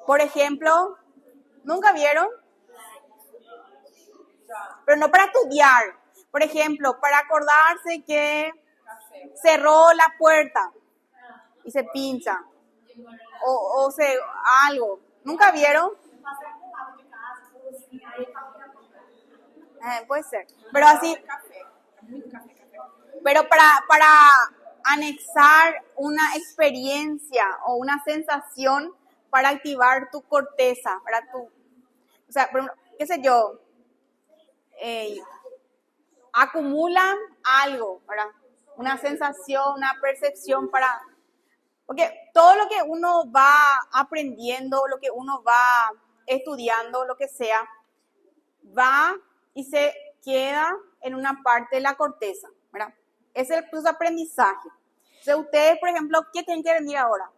Por ejemplo, ¿nunca vieron? Pero no para estudiar. Por ejemplo, para acordarse que cerró la puerta y se pincha. O algo. ¿Nunca vieron? Puede ser. Pero así. Pero para anexar una experiencia o una sensación para activar tu corteza, para tu, o sea, por ejemplo, qué sé yo, acumulan algo, ¿verdad? Una sensación, una percepción para, porque todo lo que uno va aprendiendo, lo que uno va estudiando, lo que sea, va y se queda en una parte de la corteza, ¿verdad? Es el proceso de aprendizaje. Entonces, ustedes, por ejemplo, ¿qué tienen que venir ahora?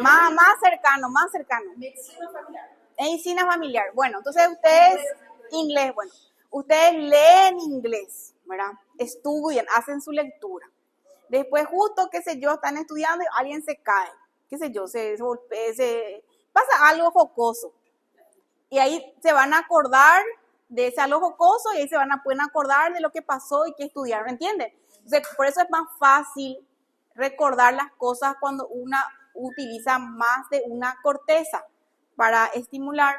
Más cercano. Medicina familiar. Medicina familiar. Bueno, entonces ustedes, inglés, bueno, ustedes leen inglés, ¿verdad? Estudian, hacen su lectura. Después, justo, qué sé yo, están estudiando y alguien se cae, qué sé yo, se pasa algo jocoso. Y ahí se van a acordar de ese algo jocoso y ahí pueden acordar de lo que pasó y que estudiaron, ¿entienden? Entonces, por eso es más fácil recordar las cosas cuando una utiliza más de una corteza para estimular.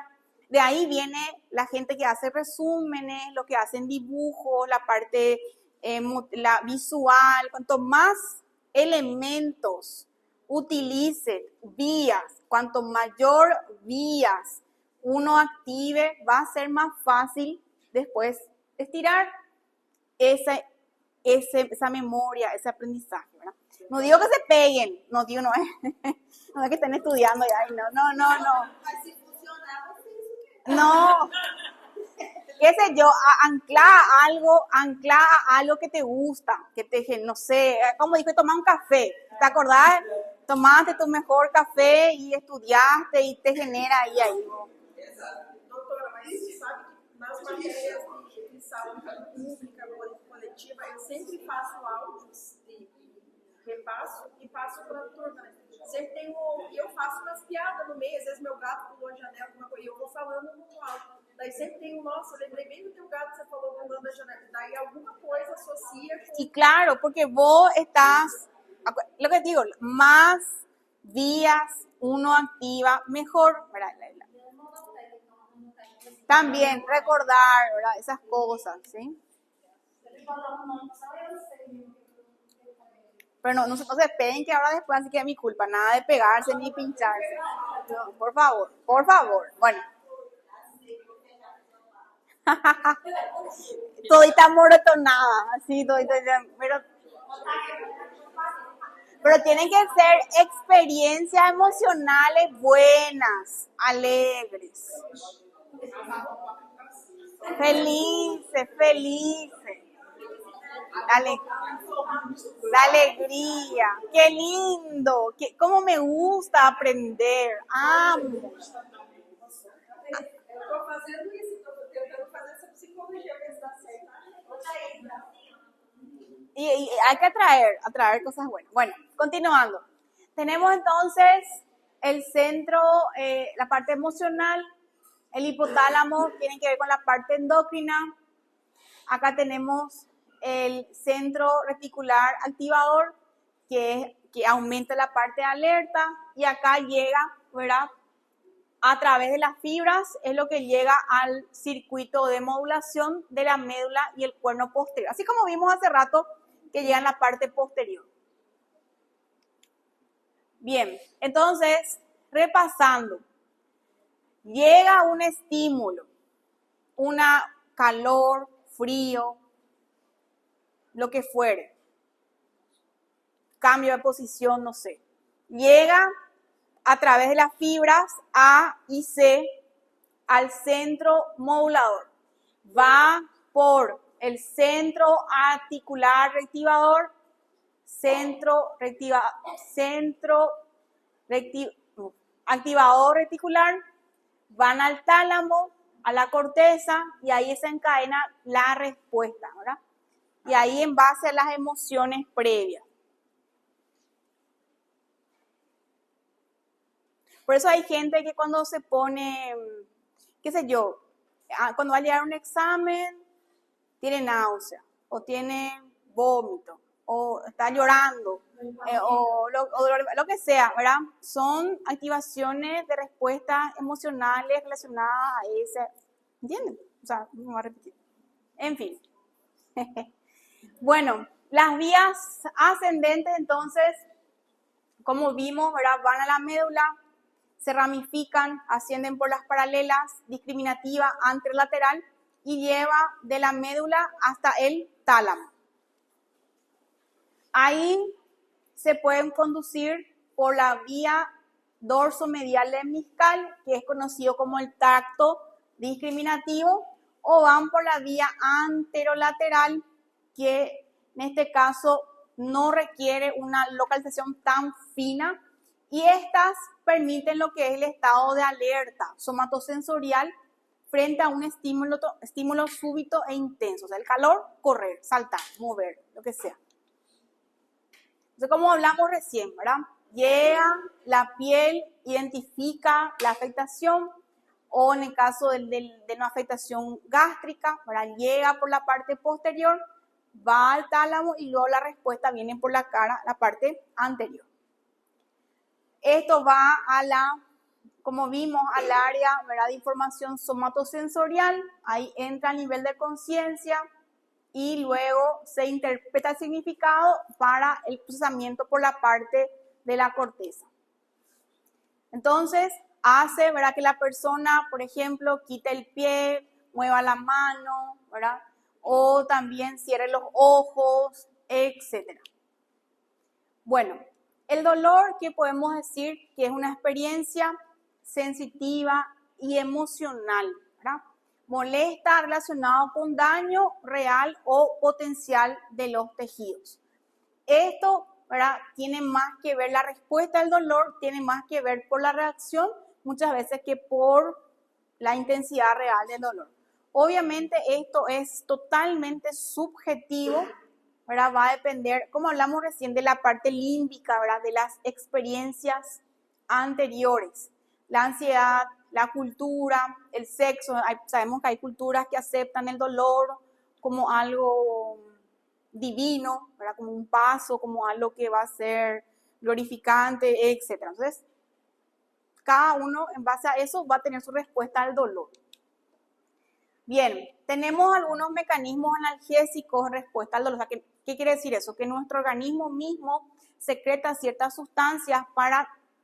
De ahí viene la gente que hace resúmenes, lo que hacen dibujos, la parte la visual. Cuanto más elementos utilicen, vías, cuanto mayor vías uno active, va a ser más fácil después estirar esa memoria, ese aprendizaje, ¿verdad? No digo que se peguen, no digo, no es que estén estudiando ya, no, qué sé yo, ancla a algo que te gusta, que te, no sé, como dije, tomar un café, ¿te acordás? Tomaste tu mejor café y estudiaste y te genera ahí. Doutora, mas sabe que nas matérias de saúde pública, coletiva, eu sempre faço áudios de repasso e passo para a turma. Sempre tenho, eu faço umas piadas no meio, às vezes meu gato pulou a janela, alguma coisa, e eu vou falando no áudio. Daí sempre tenho, nossa, lembrei bem do teu gato, você falou pulando a janela. Daí alguma coisa associa com... Y claro, porque vos estás, lo que digo, más vías uno activa, mejor, ¿verdad? También recordar, ¿verdad? Esas cosas, ¿sí? Pero no se peguen que ahora después así que es mi culpa, nada de pegarse ni pincharse. No, por favor. Bueno. Todita morotonada, así, todita, pero tienen que ser experiencias emocionales buenas, alegres. Felices. La alegría. Qué lindo. Cómo me gusta aprender. Amo. Estou fazendo isso, estou tentando fazer essa psicologia, ver se dá certo. Y hay que atraer cosas buenas. Bueno, continuando. Tenemos entonces el centro, la parte emocional, el hipotálamo, tiene que ver con la parte endocrina. Acá tenemos el centro reticular activador, que aumenta la parte de alerta. Y acá llega, ¿verdad? A través de las fibras es lo que llega al circuito de modulación de la médula y el cuerno posterior. Así como vimos hace rato que llega en la parte posterior. Bien, entonces, repasando. Llega un estímulo, una calor, frío, lo que fuere. Cambio de posición, no sé. Llega a través de las fibras A y C al centro modulador. Va por el centro articular reactivador, activador reticular, van al tálamo, a la corteza y ahí se encadena la respuesta, ¿verdad? Y ahí en base a las emociones previas. Por eso hay gente que cuando se pone, qué sé yo, cuando va a llegar un examen, tiene náusea, o tiene vómito, o está llorando, o lo que sea, ¿verdad? Son activaciones de respuestas emocionales relacionadas a ese, ¿entienden? O sea, no voy a repetir. En fin. Bueno, las vías ascendentes, entonces, como vimos, ¿verdad? Van a la médula, se ramifican, ascienden por las paralelas, discriminativa, anterolateral, y lleva de la médula hasta el tálamo. Ahí se pueden conducir por la vía dorsomedial lemniscal, que es conocido como el tracto discriminativo, o van por la vía anterolateral, que en este caso no requiere una localización tan fina, y estas permiten lo que es el estado de alerta somatosensorial frente a un estímulo súbito e intenso. O sea, el calor, correr, saltar, mover, lo que sea. Entonces, como hablamos recién, ¿verdad? Llega la piel, identifica la afectación, o en el caso de una afectación gástrica, ¿verdad? Llega por la parte posterior, va al tálamo y luego la respuesta viene por la cara, la parte anterior. Esto va como vimos, al área, ¿verdad?, de información somatosensorial. Ahí entra a nivel de conciencia y luego se interpreta el significado para el procesamiento por la parte de la corteza. Entonces, hace, ¿verdad?, que la persona, por ejemplo, quite el pie, mueva la mano, ¿verdad?, o también cierre los ojos, etc. Bueno, el dolor, que podemos decir que es una experiencia sensitiva y emocional, ¿verdad? Molesta relacionado con daño real o potencial de los tejidos. Esto, ¿verdad?, tiene más que ver, la respuesta al dolor tiene más que ver por la reacción muchas veces que por la intensidad real del dolor. Obviamente esto es totalmente subjetivo, ¿verdad? Va a depender, como hablamos recién, de la parte límbica, ¿verdad?, de las experiencias anteriores. La ansiedad, la cultura, el sexo. Sabemos que hay culturas que aceptan el dolor como algo divino, ¿verdad?, como un paso, como algo que va a ser glorificante, etc. Entonces, cada uno en base a eso va a tener su respuesta al dolor. Bien, tenemos algunos mecanismos analgésicos en respuesta al dolor. O sea, ¿qué quiere decir eso? Que nuestro organismo mismo secreta ciertas sustancias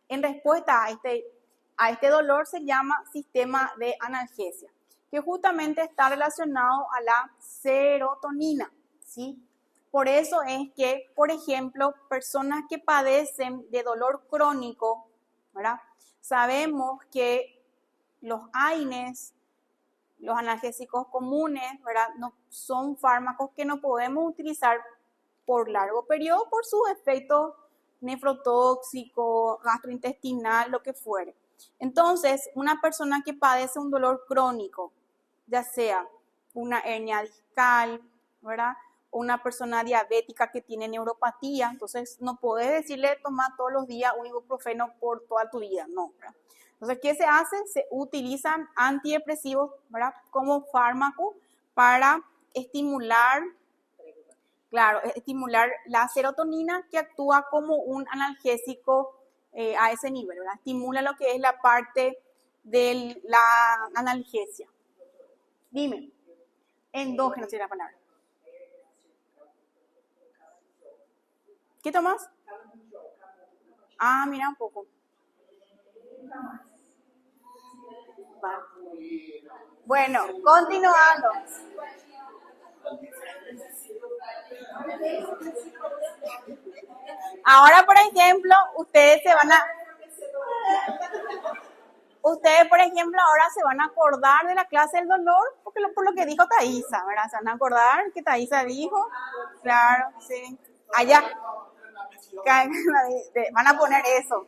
en respuesta a este dolor. Se llama sistema de analgesia, que justamente está relacionado a la serotonina, ¿sí? Por eso es que, por ejemplo, personas que padecen de dolor crónico, ¿verdad?, sabemos que los AINES, los analgésicos comunes, ¿verdad?, no son fármacos que no podemos utilizar por largo periodo por sus efectos nefrotóxicos, gastrointestinal, lo que fuere. Entonces, una persona que padece un dolor crónico, ya sea una hernia discal, ¿verdad?, o una persona diabética que tiene neuropatía, entonces no podés decirle toma todos los días un ibuprofeno por toda tu vida, no, ¿verdad? Entonces, ¿qué se hace? Se utilizan antidepresivos, ¿verdad?, como fármaco para estimular la serotonina, que actúa como un analgésico a ese nivel, ¿verdad? Estimula lo que es la parte de la analgesia. Dime, endógeno sería la palabra. ¿Qué tomas? Ah, mira un poco. Va. Bueno, continuando. Ahora, por ejemplo, ustedes, por ejemplo, ahora se van a acordar de la clase del dolor, por lo que dijo Thaisa, ¿verdad? Se van a acordar que Thaisa dijo, claro, sí. Allá, van a poner eso.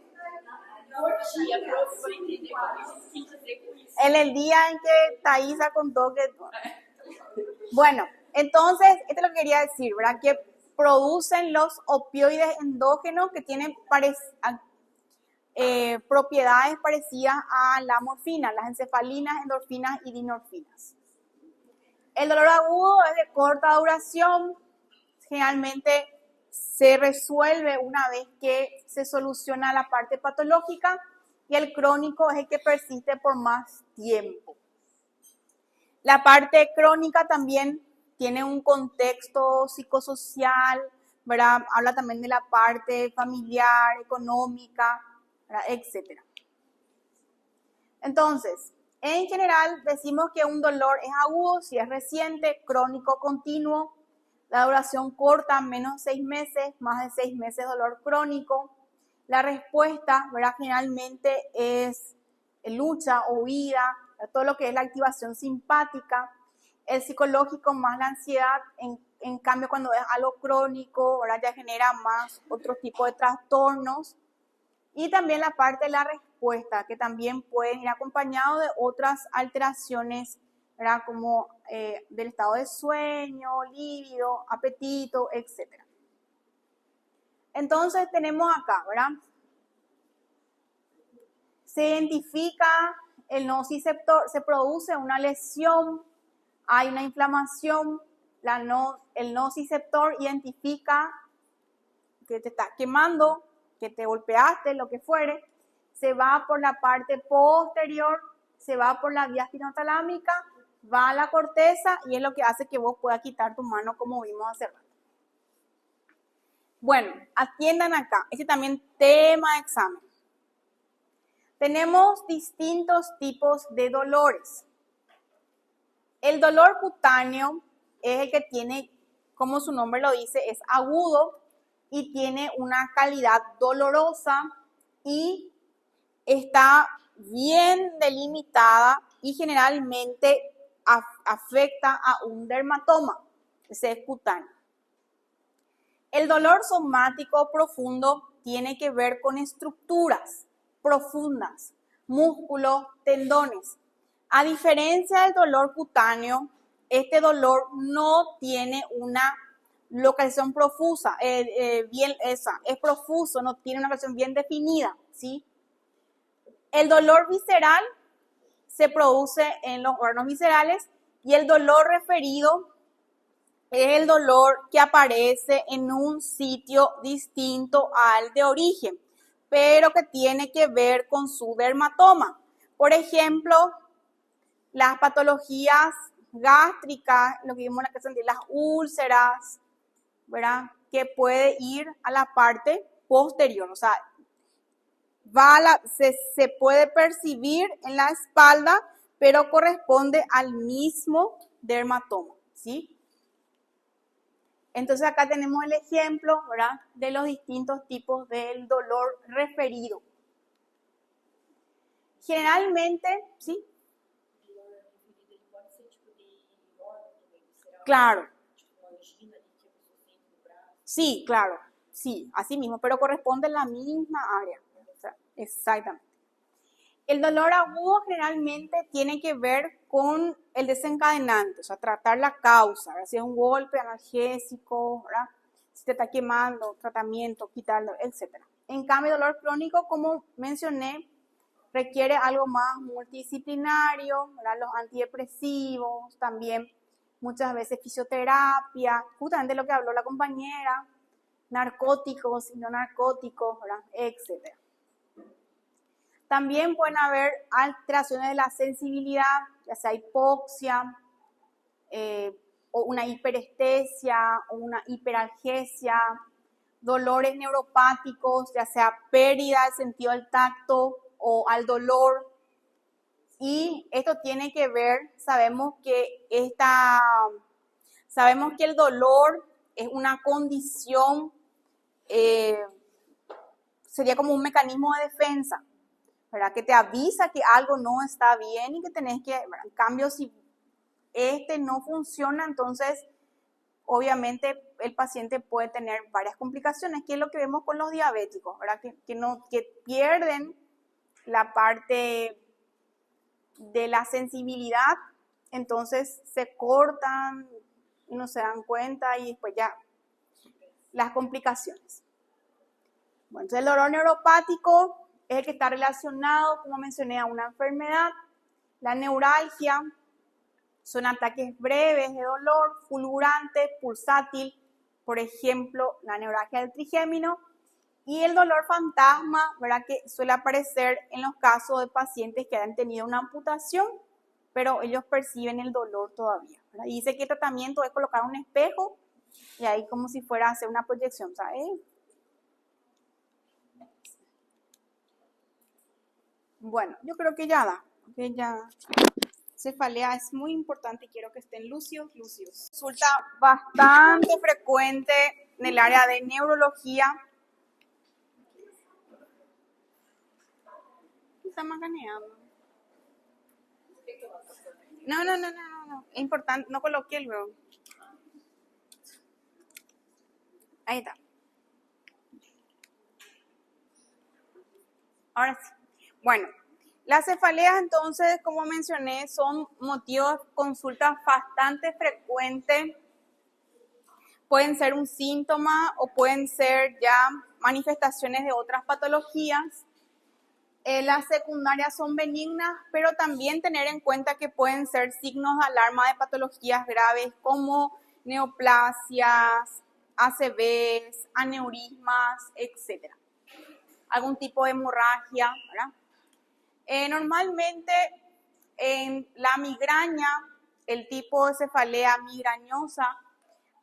En el día en que Thaisa contó que... Bueno, entonces, esto es lo que quería decir, ¿verdad? Que producen los opioides endógenos que tienen propiedades parecidas a la morfina, las encefalinas, endorfinas y dinorfinas. El dolor agudo es de corta duración, generalmente se resuelve una vez que se soluciona la parte patológica, y el crónico es el que persiste por más tiempo. La parte crónica también tiene un contexto psicosocial, ¿verdad? Habla también de la parte familiar, económica, ¿verdad? Etcétera. Entonces, en general decimos que un dolor es agudo si es reciente, crónico, continuo, la duración corta, menos de 6 meses, más de 6 meses dolor crónico. La respuesta, ¿verdad? Generalmente es lucha o huida, todo lo que es la activación simpática. El psicológico más la ansiedad, en cambio cuando es algo crónico, ¿verdad? Ya genera más otro tipo de trastornos. Y también la parte de la respuesta, que también pueden ir acompañados de otras alteraciones, ¿verdad? Como del estado de sueño, líbido, apetito, etc. Entonces tenemos acá, ¿verdad? Se identifica el nociceptor, se produce una lesión, hay una inflamación, el nociceptor identifica que te está quemando, que te golpeaste, lo que fuere, se va por la parte posterior, se va por la vía espinotalámica, va a la corteza y es lo que hace que vos puedas quitar tu mano como vimos hace rato. Bueno, atiendan acá, este también tema de examen. Tenemos distintos tipos de dolores. El dolor cutáneo es el que tiene, como su nombre lo dice, es agudo y tiene una calidad dolorosa y está bien delimitada y generalmente afecta a un dermatoma, ese es cutáneo. El dolor somático profundo tiene que ver con estructuras profundas, músculos, tendones. A diferencia del dolor cutáneo, este dolor no tiene una localización profusa, es profuso, no tiene una localización bien definida, ¿sí? El dolor visceral se produce en los órganos viscerales y el dolor referido es el dolor que aparece en un sitio distinto al de origen, pero que tiene que ver con su dermatoma. Por ejemplo, las patologías gástricas, lo que vimos en la clase de las úlceras, ¿verdad? Que puede ir a la parte posterior, o sea, se puede percibir en la espalda, pero corresponde al mismo dermatoma, ¿sí? Entonces acá tenemos el ejemplo, ¿verdad? De los distintos tipos del dolor referido. Generalmente, ¿sí? Claro. Sí, claro. Sí, así mismo, pero corresponde a la misma área. O sea, exactamente. El dolor agudo generalmente tiene que ver con el desencadenante, o sea, tratar la causa, ¿verdad? Si es un golpe analgésico, ¿verdad? Si te está quemando, tratamiento, quitarlo, etc. En cambio, el dolor crónico, como mencioné, requiere algo más multidisciplinario, ¿verdad? Los antidepresivos, también muchas veces fisioterapia, justamente lo que habló la compañera, narcóticos y no narcóticos, ¿verdad? Etc. También pueden haber alteraciones de la sensibilidad, ya sea hipoxia, o una hiperestesia, o una hiperalgesia, dolores neuropáticos, ya sea pérdida del sentido del tacto o al dolor. Y esto tiene que ver, sabemos que el dolor es una condición, sería como un mecanismo de defensa, ¿verdad? Que te avisa que algo no está bien y que tenés que, ¿verdad? En cambio, si no funciona, entonces obviamente el paciente puede tener varias complicaciones, que es lo que vemos con los diabéticos, ¿verdad? Que pierden la parte de la sensibilidad, entonces se cortan y no se dan cuenta y después ya las complicaciones. Bueno, entonces el dolor neuropático es el que está relacionado, como mencioné, a una enfermedad. La neuralgia son ataques breves de dolor, fulgurantes, pulsátil, por ejemplo, la neuralgia del trigémino. Y el dolor fantasma, ¿verdad? Que suele aparecer en los casos de pacientes que han tenido una amputación, pero ellos perciben el dolor todavía, ¿verdad? Y dice que el tratamiento es colocar un espejo y ahí como si fuera a hacer una proyección, ¿sabes? Bueno, yo creo que ya da, porque ya cefalea es muy importante y quiero que estén lúcidos. Resulta bastante frecuente en el área de neurología. ¿Qué está macaneando? No. Es importante, no coloqué luego. Ahí está. Ahora sí. Bueno, las cefaleas entonces, como mencioné, son motivos de consultas bastante frecuentes. Pueden ser un síntoma o pueden ser ya manifestaciones de otras patologías. Las secundarias son benignas, pero también tener en cuenta que pueden ser signos de alarma de patologías graves como neoplasias, ACVs, aneurismas, etc. Algún tipo de hemorragia, ¿verdad? Normalmente en la migraña, el tipo de cefalea migrañosa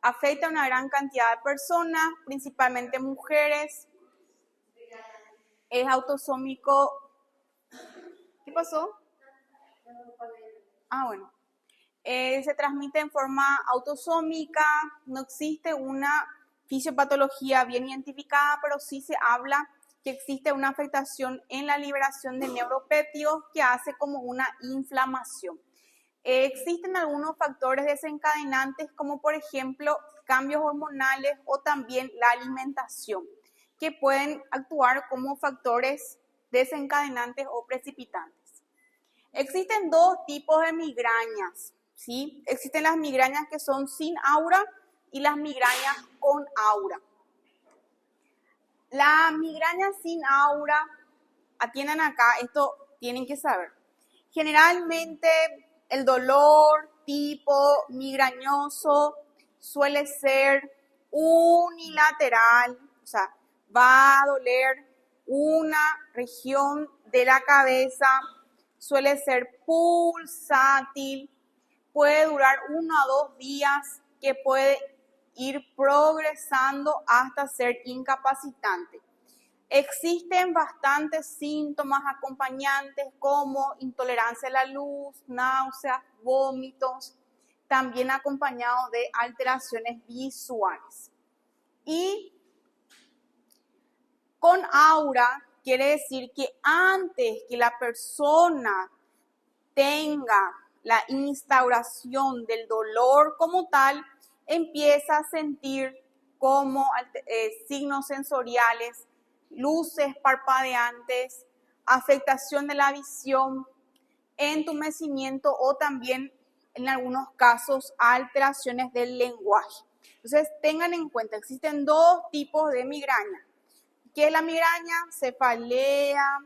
afecta a una gran cantidad de personas, principalmente mujeres. Es autosómico. ¿Qué pasó? Bueno. Se transmite en forma autosómica, no existe una fisiopatología bien identificada, pero sí se habla que existe una afectación en la liberación de neuropéptidos que hace como una inflamación. Existen algunos factores desencadenantes como por ejemplo cambios hormonales o también la alimentación, que pueden actuar como factores desencadenantes o precipitantes. Existen dos tipos de migrañas, ¿sí? Existen las migrañas que son sin aura y las migrañas con aura. La migraña sin aura, atiendan acá, esto tienen que saber. Generalmente el dolor tipo migrañoso suele ser unilateral, o sea, va a doler una región de la cabeza, suele ser pulsátil, puede durar 1 a 2 días, que puede ir progresando hasta ser incapacitante. Existen bastantes síntomas acompañantes como intolerancia a la luz, náuseas, vómitos, también acompañados de alteraciones visuales. Y con aura quiere decir que antes que la persona tenga la instauración del dolor como tal, empieza a sentir como signos sensoriales, luces parpadeantes, afectación de la visión, entumecimiento o también en algunos casos alteraciones del lenguaje. Entonces tengan en cuenta, existen dos tipos de migraña, que es la migraña cefalea,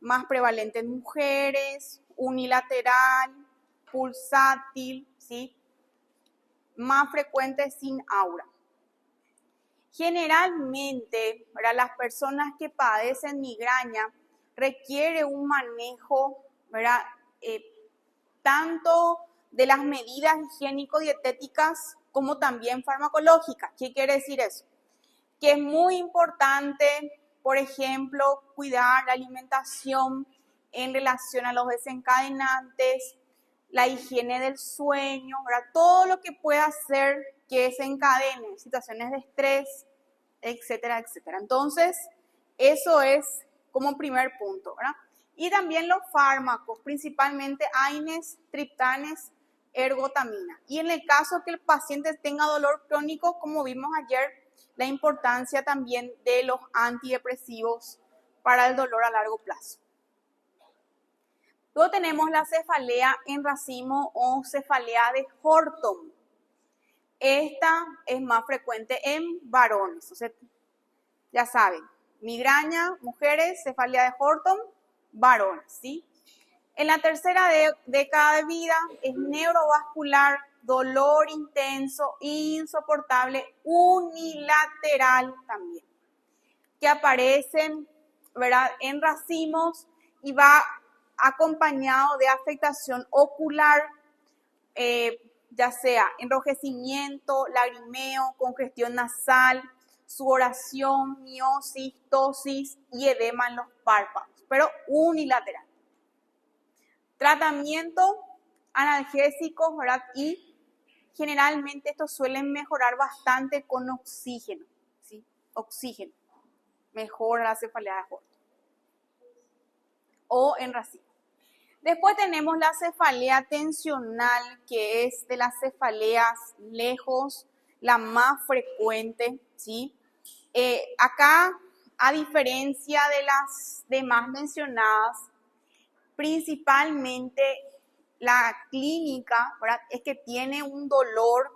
más prevalente en mujeres, unilateral, pulsátil, ¿sí? Más frecuente sin aura. Generalmente, para las personas que padecen migraña, requiere un manejo, ¿verdad? Tanto de las medidas higiénico-dietéticas como también farmacológicas. ¿Qué quiere decir eso? Que es muy importante, por ejemplo, cuidar la alimentación en relación a los desencadenantes, la higiene del sueño, ¿verdad? Todo lo que pueda hacer que desencadene situaciones de estrés, etcétera, etcétera. Entonces, eso es como primer punto, ¿verdad? Y también los fármacos, principalmente AINES, triptanes, ergotamina. Y en el caso que el paciente tenga dolor crónico, como vimos ayer, la importancia también de los antidepresivos para el dolor a largo plazo. Luego tenemos la cefalea en racimo o cefalea de Horton. Esta es más frecuente en varones, o sea, ya saben, Migraña, mujeres, cefalea de Horton, varones, ¿sí? En la tercera década de vida es neurovascular, dolor intenso, insoportable, unilateral también, que aparecen, ¿verdad?, en racimos y va acompañado de afectación ocular, ya sea enrojecimiento, lagrimeo, congestión nasal, sudoración, miosis, tosis y edema en los párpados, pero unilateral. Tratamiento analgésicos, ¿verdad? Y generalmente estos suelen mejorar bastante con oxígeno, ¿sí? Oxígeno mejora la cefalea de Horton o en racimo. Después tenemos la cefalea tensional, que es de las cefaleas lejos la más frecuente, ¿sí? Acá, a diferencia de las demás mencionadas, principalmente la clínica, ¿verdad?, es que tiene un dolor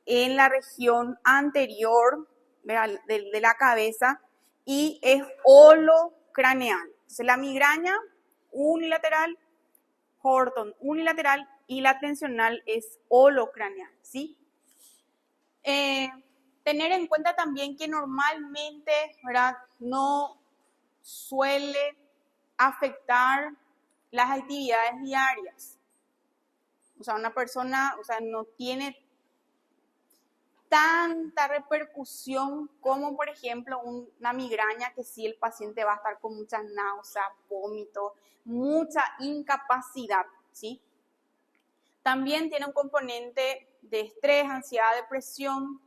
en la región anterior de la cabeza y es holocraneal. Entonces, la migraña unilateral, Horton unilateral y la tensional es holocraneal, ¿sí? Tener en cuenta también que normalmente, ¿verdad?, no suele afectar las actividades diarias. O sea, una persona, no tiene tanta repercusión como, por ejemplo, una migraña, que sí el paciente va a estar con muchas náuseas, vómitos, mucha incapacidad, ¿sí? También tiene un componente de estrés, ansiedad, depresión,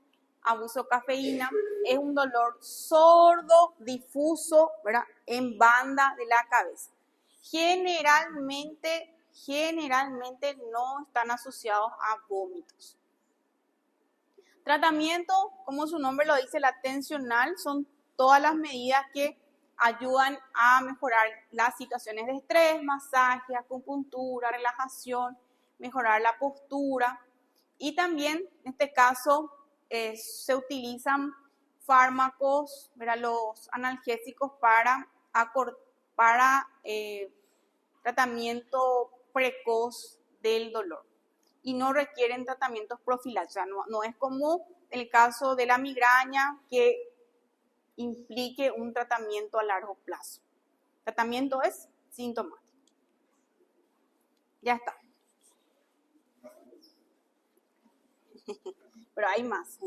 abuso de cafeína. Es un dolor sordo, difuso, ¿verdad?, en banda de la cabeza. Generalmente no están asociados a vómitos. Tratamiento, como su nombre lo dice, la tensional, son todas las medidas que ayudan a mejorar las situaciones de estrés, masaje, acupuntura, relajación, mejorar la postura. Y también, en este caso, se utilizan fármacos, ¿verdad?, los analgésicos para tratamiento precoz del dolor. Y no requieren tratamientos profilácticos. No es como el caso de la migraña, que implique un tratamiento a largo plazo. El tratamiento es sintomático. Ya está. Pero hay más.